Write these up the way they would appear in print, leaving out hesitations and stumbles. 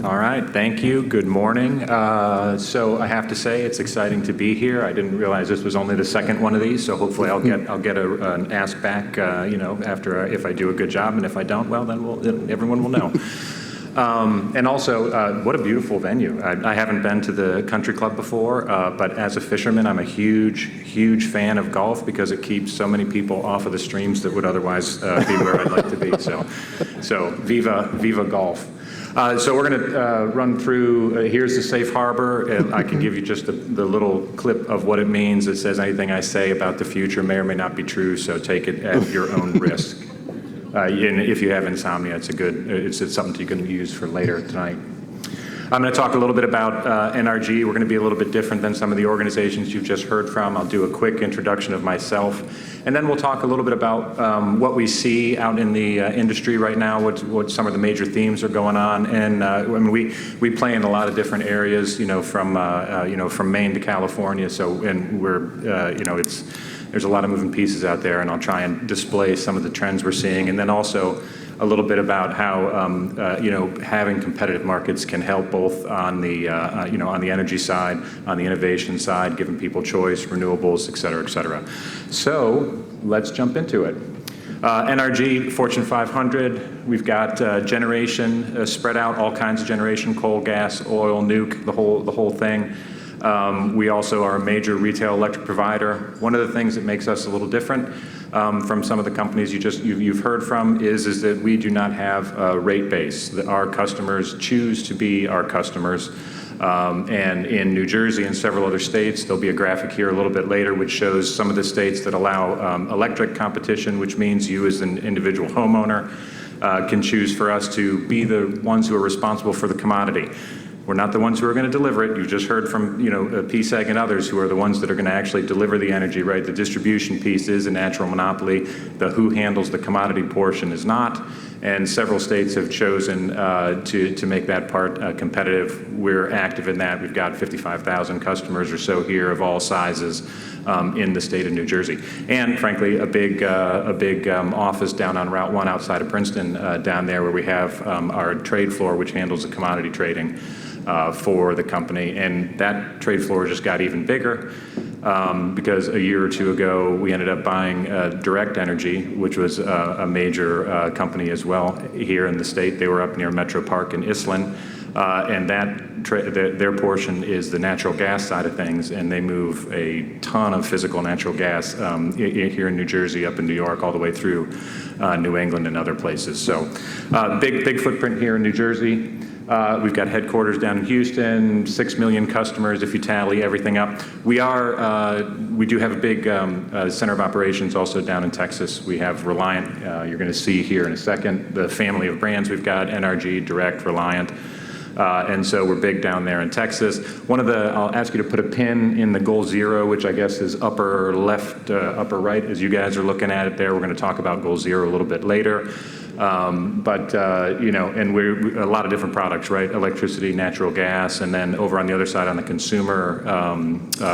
All right, thank you. Good morning. So I have to say it's exciting to be here. I didn't realize this was only the second one of these, so hopefully I'll get an ask back, after if I do a good job, and if I don't, well, then everyone will know. And also, what a beautiful venue. I haven't been to the country club before, but as a fisherman, I'm a huge fan of golf because it keeps so many people off of the streams that would otherwise be where I'd like to be. So viva golf. So we're going to run through, here's the safe harbor. I can give you just the little clip of what it means. It says anything I say about the future may or may not be true, so take it at your own risk. And if you have insomnia, it's something you can use for later tonight. I'm going to talk a little bit about NRG. We're going to be a little bit different than some of the organizations you've just heard from. I'll do a quick introduction of myself, and then we'll talk a little bit about what we see out in the industry right now, what some of the major themes are going on. And I mean, we play in a lot of different areas, from Maine to California. So, and we're, there's a lot of moving pieces out there, and I'll try and display some of the trends we're seeing, and then also a little bit about how having competitive markets can help both on the on the energy side, on the innovation side, giving people choice, renewables, et cetera, et cetera. So let's jump into it. NRG, Fortune 500. We've got generation spread out, all kinds of generation: coal, gas, oil, nuke, the whole thing. We also are a major retail electric provider. One of the things that makes us a little different from some of the companies you've heard from is that we do not have a rate base. That our customers choose to be our customers. And in New Jersey and several other states, there'll be a graphic here a little bit later which shows some of the states that allow electric competition, which means you as an individual homeowner can choose for us to be the ones who are responsible for the commodity. We're not the ones who are going to deliver it. You just heard from, PSEG and others who are the ones that are going to actually deliver the energy, right? The distribution piece is a natural monopoly. The who handles the commodity portion is not. And several states have chosen to make that part competitive. We're active in that. We've got 55,000 customers or so here of all sizes in the state of New Jersey. And frankly, a big office down on Route 1 outside of Princeton down there where we have our trade floor, which handles the commodity trading for the company. And that trade floor just got even bigger because a year or two ago, we ended up buying Direct Energy, which was a major company as well here in the state. They were up near Metro Park in Islin. And their portion is the natural gas side of things, and they move a ton of physical natural gas here in New Jersey, up in New York, all the way through New England and other places. So big footprint here in New Jersey. We've got headquarters down in Houston, 6 million customers if you tally everything up. We do have a big center of operations also down in Texas. We have Reliant. You're going to see here in a second the family of brands we've got: NRG, Direct, Reliant. And so we're big down there in Texas. I'll ask you to put a pin in the goal zero, which I guess is upper left, upper right, as you guys are looking at it there. We're going to talk about goal zero a little bit later. And we're a lot of different products, right? Electricity, natural gas, and then over on the other side, on the consumer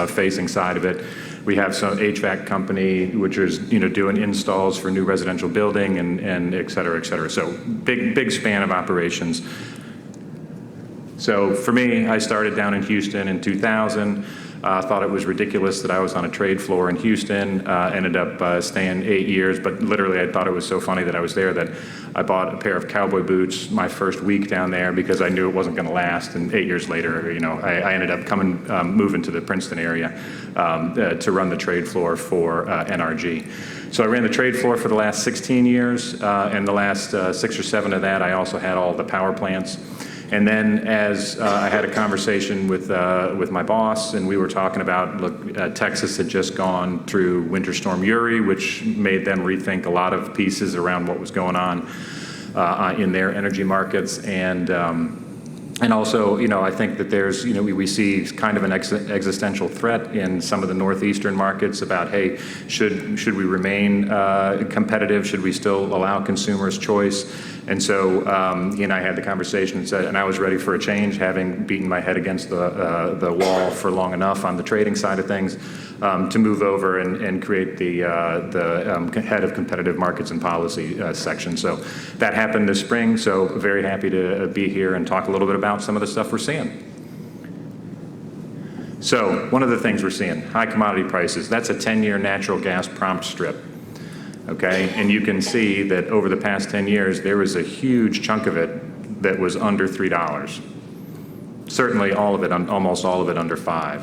facing side of it, we have some HVAC company, which is doing installs for new residential building and et cetera, et cetera. So big span of operations. So for me, I started down in Houston in 2000. Thought it was ridiculous that I was on a trade floor in Houston. Ended up staying 8 years, but literally I thought it was so funny that I was there that I bought a pair of cowboy boots my first week down there because I knew it wasn't going to last. And 8 years later, I ended up moving to the Princeton area to run the trade floor for NRG. So I ran the trade floor for the last 16 years, and the last 6 or 7 of that, I also had all the power plants. And then as I had a conversation with my boss, and we were talking about, look, Texas had just gone through Winter Storm Uri, which made them rethink a lot of pieces around what was going on in their energy markets. And also, I think that there's, we see kind of an existential threat in some of the northeastern markets about, hey, should we remain competitive? Should we still allow consumers choice? And so he and I had the conversation and I was ready for a change, having beaten my head against the wall for long enough on the trading side of things, to move over and create the head of competitive markets and policy section. So that happened this spring. So very happy to be here and talk a little bit about about some of the stuff we're seeing. So one of the things we're seeing, high commodity prices. That's a 10-year natural gas prompt strip, okay? And you can see that over the past 10 years, there was a huge chunk of it that was under $3. Certainly all of it, almost all of it under $5.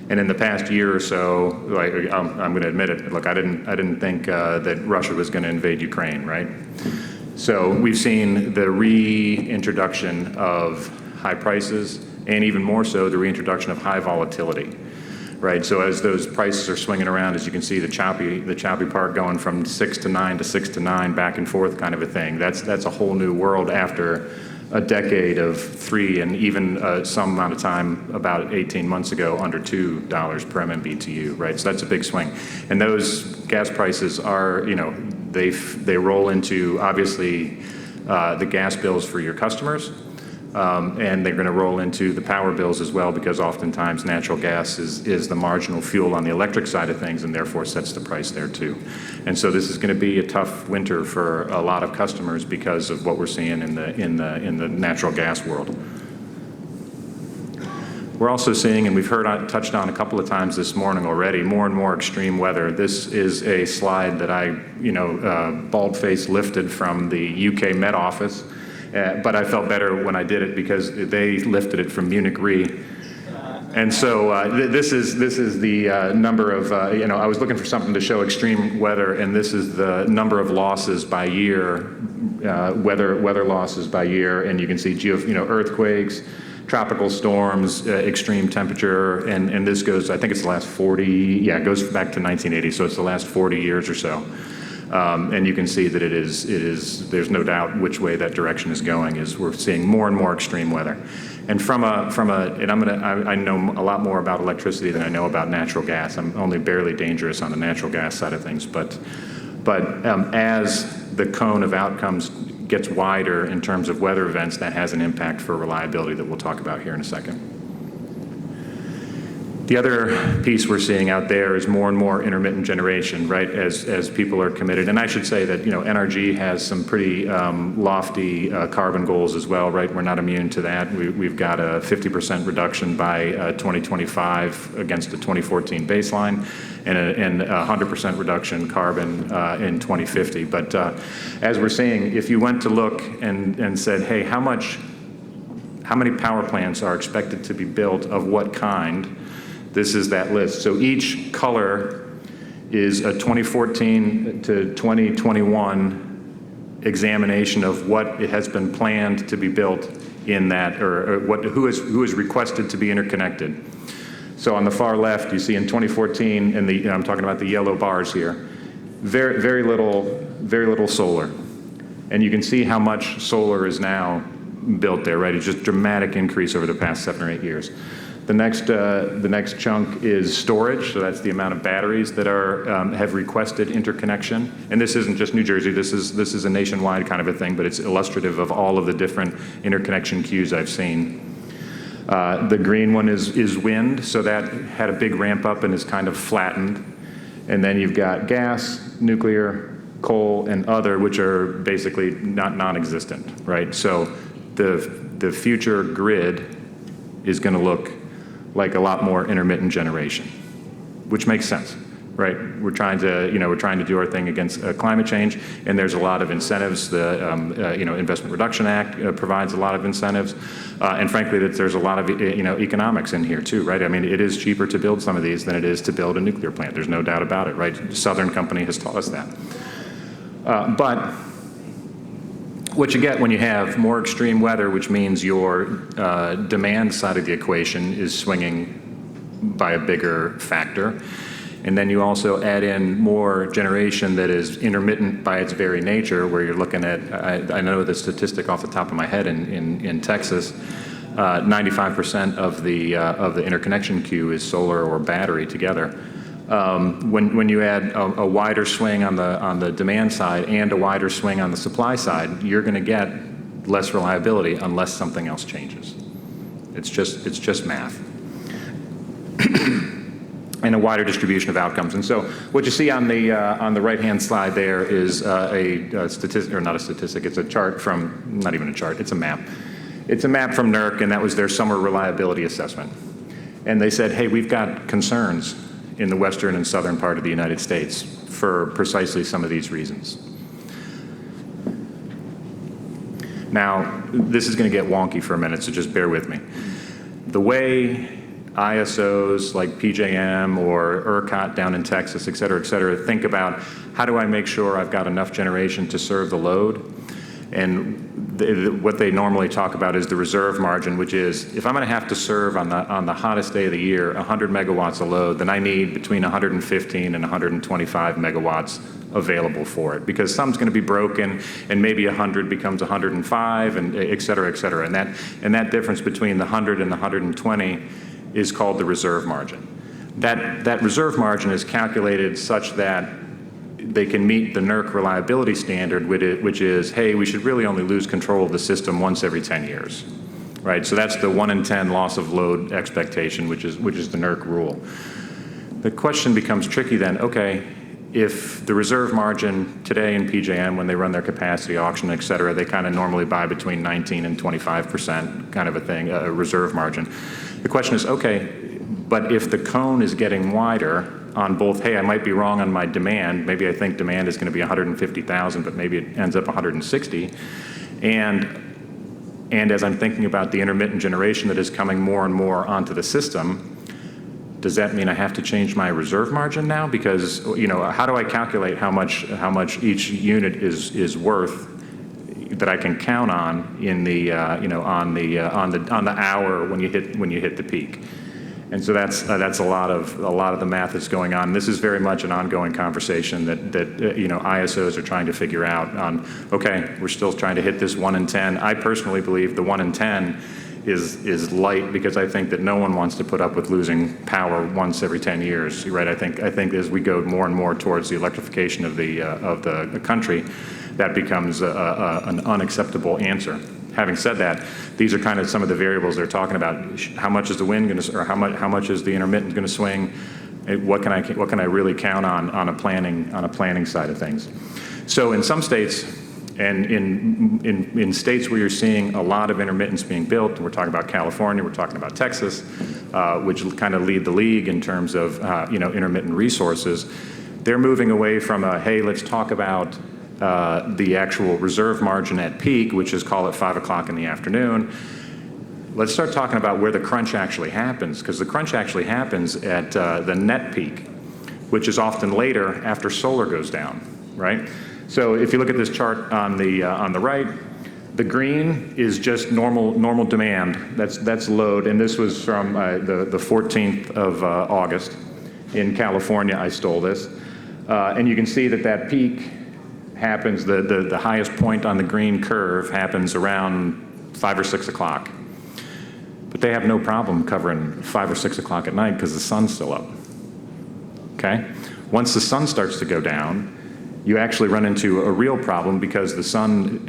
And in the past year or so, like, I'm going to admit it, look, I didn't think that Russia was going to invade Ukraine, right? So we've seen the reintroduction of high prices, and even more so, the reintroduction of high volatility, right? So as those prices are swinging around, as you can see, the choppy part going from 6 to 9 to 6 to 9, back and forth kind of a thing. That's a whole new world after a decade of 3 and even some amount of time, about 18 months ago, under $2 per MMBTU, right? So that's a big swing. And those gas prices are, they roll into, obviously, the gas bills for your customers, and they're going to roll into the power bills as well, because oftentimes natural gas is the marginal fuel on the electric side of things, and therefore sets the price there too. And so this is going to be a tough winter for a lot of customers because of what we're seeing in the natural gas world. We're also seeing, and we've touched on a couple of times this morning already, more and more extreme weather. This is a slide that I, bald-faced lifted from the UK Met Office. But I felt better when I did it because they lifted it from Munich Re. And so this is the number of, I was looking for something to show extreme weather, and this is the number of losses by year, weather losses by year, and you can see earthquakes, tropical storms, extreme temperature, and this goes, I think it's the last 40, it goes back to 1980, so it's the last 40 years or so. And you can see that it is, there's no doubt which way that direction is going, is we're seeing more and more extreme weather. And I know a lot more about electricity than I know about natural gas. I'm only barely dangerous on the natural gas side of things, but as the cone of outcomes gets wider in terms of weather events, that has an impact for reliability that we'll talk about here in a second. The other piece we're seeing out there is more and more intermittent generation, right, as people are committed. And I should say that, NRG has some pretty lofty carbon goals as well, right? We're not immune to that. We've got a 50% reduction by 2025 against the 2014 baseline, and a 100% reduction carbon in 2050. But as we're seeing, if you went to look and said, hey, how many power plants are expected to be built of what kind? This is that list. So each color is a 2014 to 2021 examination of what it has been planned to be built in that, or who is requested to be interconnected. So on the far left, you see in 2014, and I'm talking about the yellow bars here, very little solar, and you can see how much solar is now built there, right? It's just dramatic increase over the past 7 or 8 years. The next chunk is storage, so that's the amount of batteries that have requested interconnection. And this isn't just New Jersey, this is a nationwide kind of a thing, but it's illustrative of all of the different interconnection queues I've seen. The green one is wind, so that had a big ramp up and is kind of flattened. And then you've got gas, nuclear, coal, and other, which are basically non-existent, right? So the future grid is going to look like a lot more intermittent generation, which makes sense, right? We're trying to do our thing against climate change, and there's a lot of incentives. The Investment Reduction Act provides a lot of incentives, and frankly, there's a lot of economics in here too, right? I mean, it is cheaper to build some of these than it is to build a nuclear plant. There's no doubt about it, right? Southern Company has taught us that. But what you get when you have more extreme weather, which means your demand side of the equation is swinging by a bigger factor. And then you also add in more generation that is intermittent by its very nature, where you're looking at, I know the statistic off the top of my head in Texas, 95% of the interconnection queue is solar or battery together. When you add a wider swing on the demand side and a wider swing on the supply side, you're going to get less reliability unless something else changes. It's just math. And a wider distribution of outcomes. And so what you see on the right-hand side there is a statistic, or not a statistic, it's a chart from, not even a chart, it's a map. It's a map from NERC, and that was their summer reliability assessment. And they said, hey, we've got concerns in the western and southern part of the United States for precisely some of these reasons. Now, this is going to get wonky for a minute, so just bear with me. The way ISOs like PJM or ERCOT down in Texas, et cetera, think about how do I make sure I've got enough generation to serve the load? And what they normally talk about is the reserve margin, which is if I'm going to have to serve on the hottest day of the year 100 megawatts of load, then I need between 115 and 125 megawatts available for it, because some's going to be broken and maybe 100 becomes 105 and et cetera, and that difference between the 100 and the 120 is called the reserve margin. That reserve margin is calculated such that they can meet the NERC reliability standard, which is, hey, we should really only lose control of the system once every 10 years, right? So that's the 1 in 10 loss of load expectation, which is the NERC rule. The question becomes tricky then, okay, if the reserve margin today in PJM, when they run their capacity auction, et cetera, they kind of normally buy between 19 and 25% kind of a thing, a reserve margin. The question is, okay, but if the cone is getting wider on both, hey, I might be wrong on my demand, maybe I think demand is going to be 150,000, but maybe it ends up 160, and as I'm thinking about the intermittent generation that is coming more and more onto the system, does that mean I have to change my reserve margin now? Because, you know, how do I calculate how much each unit is worth that I can count on in the on the hour when you hit the peak? And so that's a lot of the math that's going on. This is very much an ongoing conversation that ISOs are trying to figure out on, okay, we're still trying to hit this 1 in 10. I personally believe the 1 in 10 is light, because I think that no one wants to put up with losing power once every 10 years, right? I think as we go more and more towards the electrification of the country, that becomes an unacceptable answer. Having said that, these are kind of some of the variables they're talking about. How much is the wind going to, or how much is the intermittent going to swing? What can I really count on a planning side of things? So in some states, and in states where you're seeing a lot of intermittents being built, and we're talking about California, we're talking about Texas, which kind of lead the league in terms of intermittent resources, they're moving away from hey, let's talk about the actual reserve margin at peak, which is, call it 5 o'clock in the afternoon. Let's start talking about where the crunch actually happens, because the crunch actually happens at the net peak, which is often later after solar goes down, right? So if you look at this chart on the right, the green is just normal demand. That's load, and this was from the 14th of August in California. I stole this, and you can see that peak happens, the highest point on the green curve happens around 5 or 6 o'clock. But they have no problem covering 5 or 6 o'clock at night because the sun's still up, okay? Once the sun starts to go down, you actually run into a real problem, because the sun,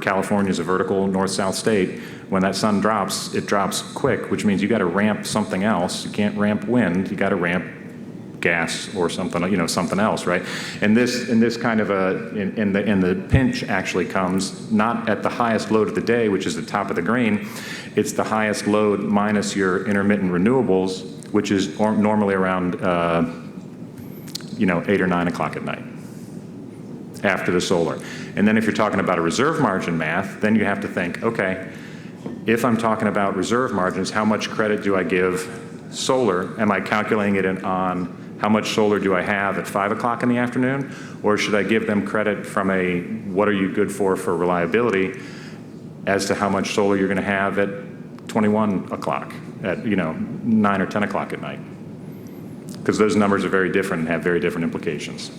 California is a vertical north-south state. When that sun drops, it drops quick, which means you got to ramp something else. You can't ramp wind, you got to ramp gas or something, something else, right? And this kind of the pinch actually comes not at the highest load of the day, which is the top of the green. It's the highest load minus your intermittent renewables, which is normally around 8 or 9 o'clock at night after the solar. And then if you're talking about a reserve margin math, then you have to think, okay, if I'm talking about reserve margins, how much credit do I give solar? Am I calculating it on how much solar do I have at 5 o'clock in the afternoon? Or should I give them credit from a what are you good for reliability as to how much solar you're going to have at 21 o'clock, at 9 or 10 o'clock at night? Because those numbers are very different and have very different implications.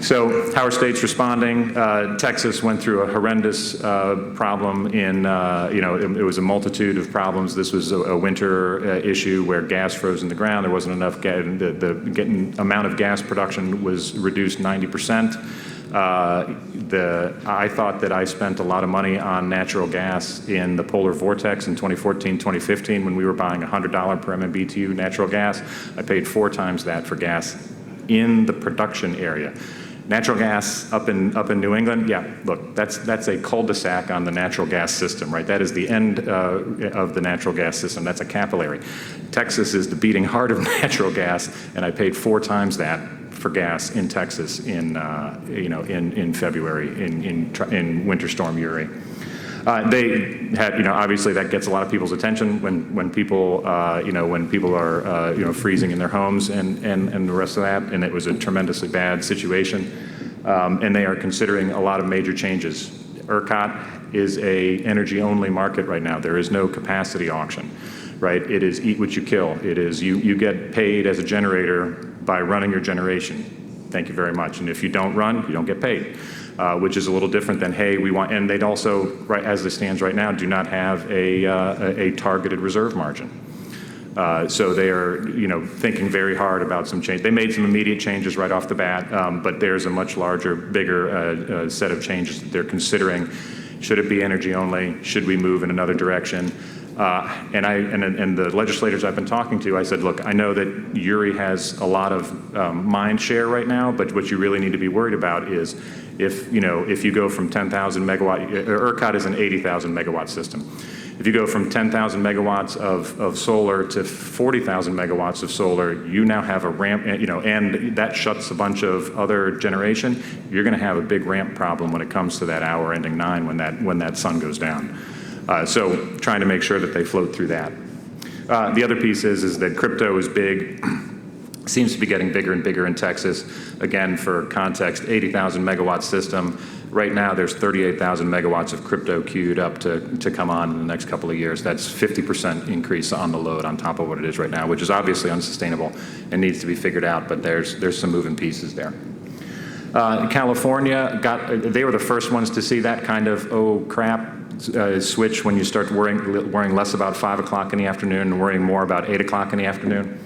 So how are states responding? Texas went through a horrendous problem in, it was a multitude of problems. This was a winter issue where gas froze in the ground. There wasn't enough gas. The amount of gas production was reduced 90%. I thought that I spent a lot of money on natural gas in the polar vortex in 2014, 2015, when we were buying $100 per MMBTU natural gas. I paid 4 times that for gas in the production area. Natural gas up in New England, yeah, look, that's a cul-de-sac on the natural gas system, right? That is the end of the natural gas system. That's a capillary. Texas is the beating heart of natural gas, and I paid 4 times that for gas in Texas in February in Winter Storm Uri. They had, obviously that gets a lot of people's attention when people are freezing in their homes and the rest of that, and it was a tremendously bad situation. And they are considering a lot of major changes. ERCOT is a energy-only market right now. There is no capacity auction, right? It is eat what you kill. It is you get paid as a generator by running your generation. Thank you very much. And if you don't run, you don't get paid. Which is a little different than, hey, we want, and they'd also, right as it stands right now, do not have a targeted reserve margin. So they are, thinking very hard about some change. They made some immediate changes right off the bat, but there's a much larger, bigger set of changes that they're considering. Should it be energy only? Should we move in another direction? And the legislators I've been talking to, I said, look, I know that Uri has a lot of mind share right now, but what you really need to be worried about is if you go from 10,000 megawatt, ERCOT is an 80,000 megawatt system. If you go from 10,000 megawatts of solar to 40,000 megawatts of solar, you now have a ramp, and that shuts a bunch of other generation. You're going to have a big ramp problem when it comes to that hour ending 9 when that sun goes down. So trying to make sure that they float through that. The other piece is that crypto is big, seems to be getting bigger and bigger in Texas. Again, for context, 80,000 megawatt system. Right now, there's 38,000 megawatts of crypto queued up to come on in the next couple of years. That's 50% increase on the load on top of what it is right now, which is obviously unsustainable and needs to be figured out, but there's some moving pieces there. California, they were the first ones to see that kind of, oh crap, switch when you start worrying less about 5 o'clock in the afternoon and worrying more about 8 o'clock in the afternoon.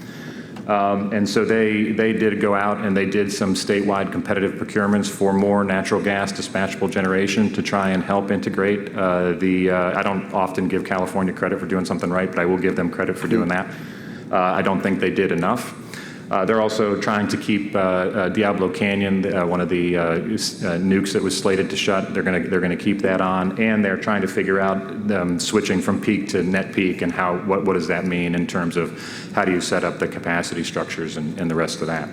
And so they did go out and they did some statewide competitive procurements for more natural gas dispatchable generation to try and help integrate I don't often give California credit for doing something right, but I will give them credit for doing that. I don't think they did enough. They're also trying to keep Diablo Canyon, one of the nukes that was slated to shut. They're going to keep that on, and they're trying to figure out switching from peak to net peak and what does that mean in terms of how do you set up the capacity structures and the rest of that.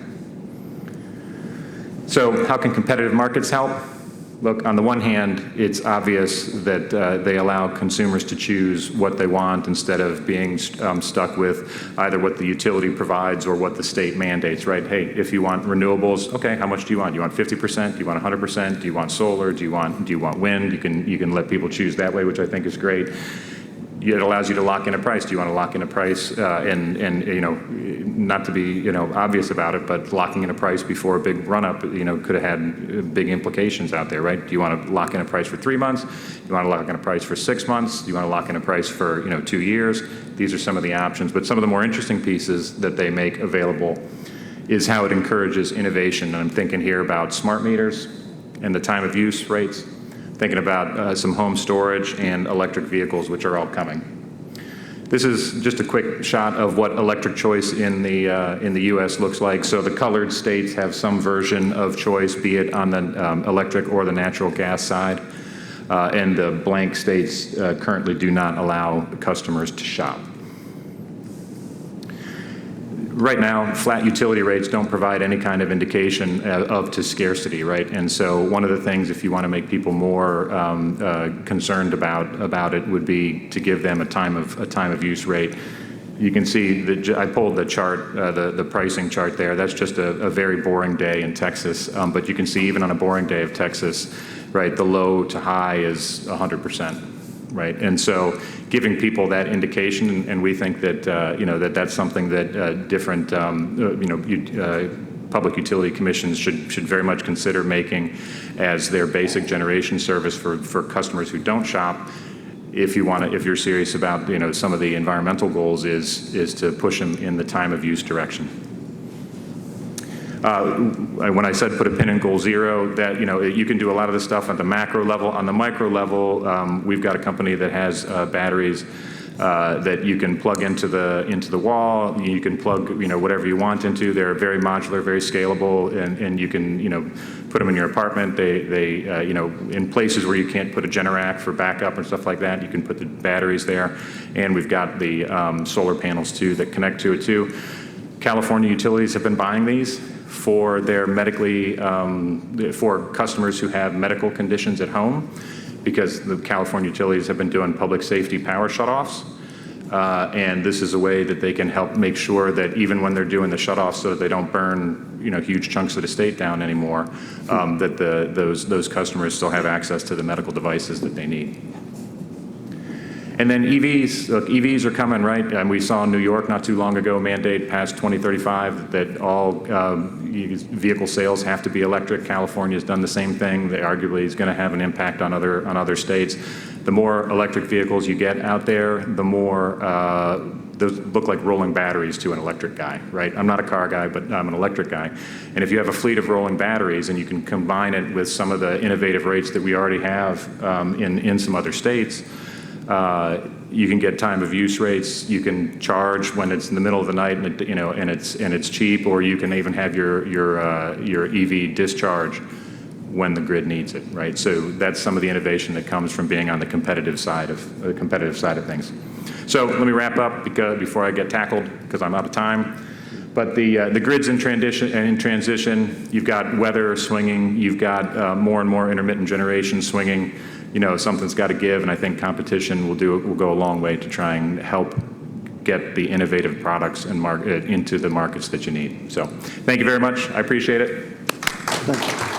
So how can competitive markets help? Look, on the one hand, it's obvious that they allow consumers to choose what they want instead of being stuck with either what the utility provides or what the state mandates, right? Hey, if you want renewables, okay, how much do you want? Do you want 50%? Do you want 100%? Do you want solar? Do you want wind? You can let people choose that way, which I think is great. It allows you to lock in a price. Do you want to lock in a price and not to be obvious about it, but locking in a price before a big run-up could have had big implications out there, right? Do you want to lock in a price for 3 months? Do you want to lock in a price for 6 months? Do you want to lock in a price for 2 years? These are some of the options, but some of the more interesting pieces that they make available is how it encourages innovation. And I'm thinking here about smart meters and the time of use rates. Thinking about some home storage and electric vehicles, which are all coming. This is just a quick shot of what electric choice in the U.S. looks like. So the colored states have some version of choice, be it on the electric or the natural gas side, and the blank states currently do not allow customers to shop. Right now, flat utility rates don't provide any kind of indication to scarcity, right? And so one of the things, if you want to make people more concerned about it, would be to give them a time of use rate. You can see I pulled the chart, the pricing chart there. That's just a very boring day in Texas, but you can see even on a boring day of Texas, right, the low to high is 100%. Right, and so giving people that indication, and we think that that's something that different public utility commissions should very much consider making as their basic generation service for customers who don't shop. If you're serious about some of the environmental goals, is to push them in the time of use direction. When I said put a pin in goal 0, that you can do a lot of this stuff at the macro level. On the micro level, we've got a company that has batteries that you can plug into the wall. You can plug whatever you want into. They're very modular, very scalable, and you can put them in your apartment. They in places where you can't put a Generac for backup and stuff like that, you can put the batteries there. And we've got the solar panels too that connect to it too. California utilities have been buying these for their for customers who have medical conditions at home, because the California utilities have been doing public safety power shutoffs. And this is a way that they can help make sure that even when they're doing the shutoffs, so that they don't burn huge chunks of the state down anymore, that those customers still have access to the medical devices that they need. And then EVs, look, EVs are coming, right? And we saw in New York not too long ago, mandate past 2035 that all vehicle sales have to be electric. California has done the same thing. They arguably is going to have an impact on other states. The more electric vehicles you get out there, the more those look like rolling batteries to an electric guy, right? I'm not a car guy, but I'm an electric guy. And if you have a fleet of rolling batteries and you can combine it with some of the innovative rates that we already have in some other states, you can get time of use rates. You can charge when it's in the middle of the night and it's cheap, or you can even have your EV discharge when the grid needs it, right? So that's some of the innovation that comes from being on the competitive side of things. So let me wrap up before I get tackled, because I'm out of time. But the grid's in transition. You've got weather swinging. You've got more and more intermittent generation swinging. Something's got to give, and I think competition will go a long way to try and help get the innovative products and into the markets that you need. So thank you very much. I appreciate it. Thank you.